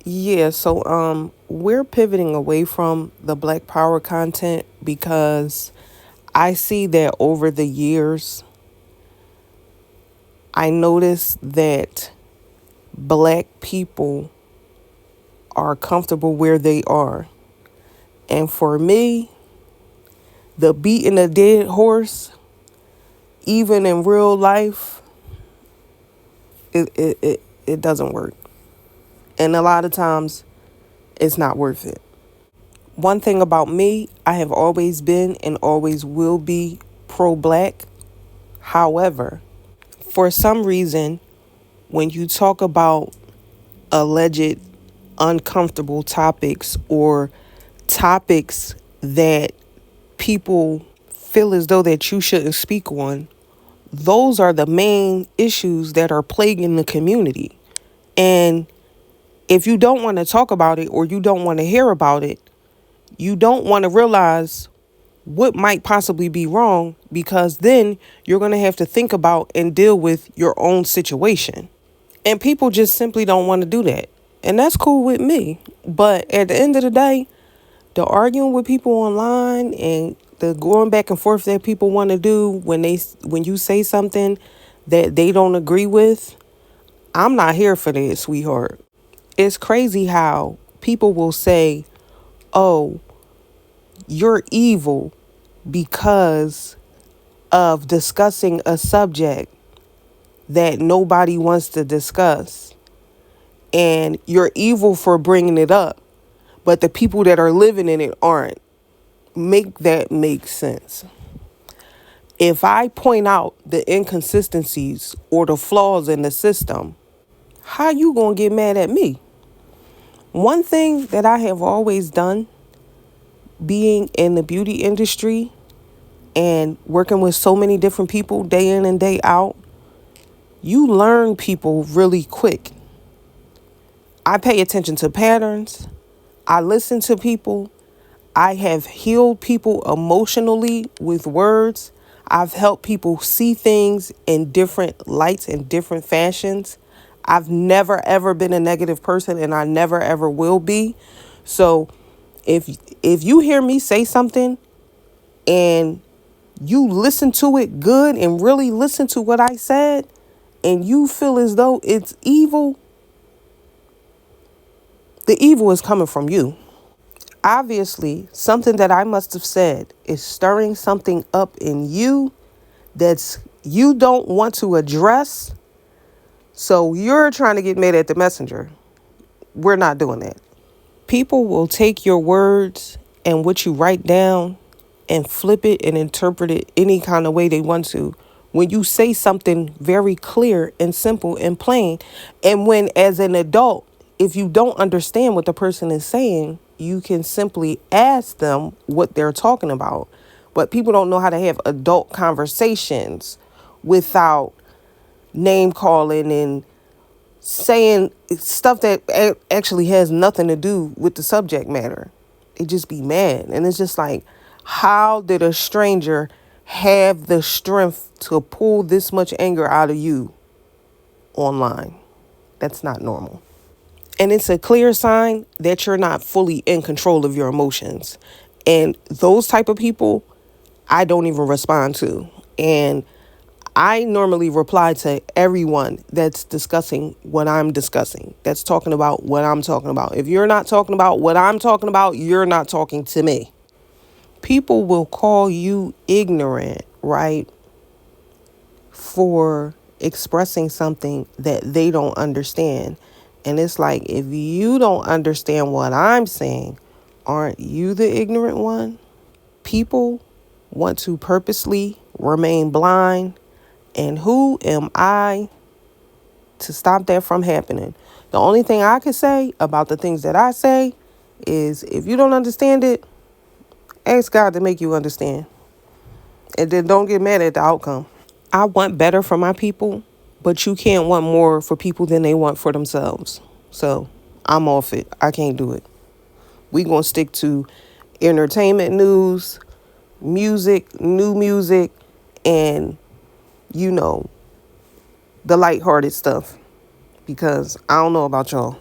Yeah, so we're pivoting away from the Black Power content because I see that over the years, I noticed that Black people are comfortable where they are. And for me, the beating a dead horse, even in real life, it doesn't work. And a lot of times, it's not worth it. One thing about me, I have always been and always will be pro-Black. However, for some reason, when you talk about alleged uncomfortable topics or topics that people feel as though that you shouldn't speak on, those are the main issues that are plaguing the community. And if you don't want to talk about it or you don't want to hear about it, you don't want to realize what might possibly be wrong, because then you're going to have to think about and deal with your own situation. And people just simply don't want to do that. And that's cool with me. But at the end of the day, the arguing with people online and the going back and forth that people want to do when you say something that they don't agree with, I'm not here for that, sweetheart. It's crazy how people will say, "Oh, you're evil because of discussing a subject that nobody wants to discuss. And you're evil for bringing it up, but the people that are living in it aren't." Make that make sense. If I point out the inconsistencies or the flaws in the system, how you gonna get mad at me? One thing that I have always done, being in the beauty industry and working with so many different people day in and day out, you learn people really quick. I pay attention to patterns. I listen to people. I have healed people emotionally with words. I've helped people see things in different lights and different fashions. I've never ever been a negative person, and I never ever will be. So if you hear me say something and you listen to it good and really listen to what I said, and you feel as though it's evil, the evil is coming from you. Obviously, something that I must have said is stirring something up in you that's you don't want to address. So you're trying to get mad at the messenger. We're not doing that. People will take your words and what you write down and flip it and interpret it any kind of way they want to. When you say something very clear and simple and plain, and when as an adult, if you don't understand what the person is saying, you can simply ask them what they're talking about. But people don't know how to have adult conversations without name calling and saying stuff that actually has nothing to do with the subject matter. They just be mad. And it's just like, how did a stranger have the strength to pull this much anger out of you online? That's not normal. And it's a clear sign that you're not fully in control of your emotions. And those type of people, I don't even respond to. And I normally reply to everyone that's discussing what I'm discussing, that's talking about what I'm talking about. If you're not talking about what I'm talking about, you're not talking to me. People will call you ignorant, right, for expressing something that they don't understand. And it's like, if you don't understand what I'm saying, aren't you the ignorant one? People want to purposely remain blind. And who am I to stop that from happening? The only thing I can say about the things that I say is, if you don't understand it, ask God to make you understand. And then don't get mad at the outcome. I want better for my people, but you can't want more for people than they want for themselves. So I'm off it. I can't do it. We gonna stick to entertainment news, music, new music, and, the lighthearted stuff. Because I don't know about y'all.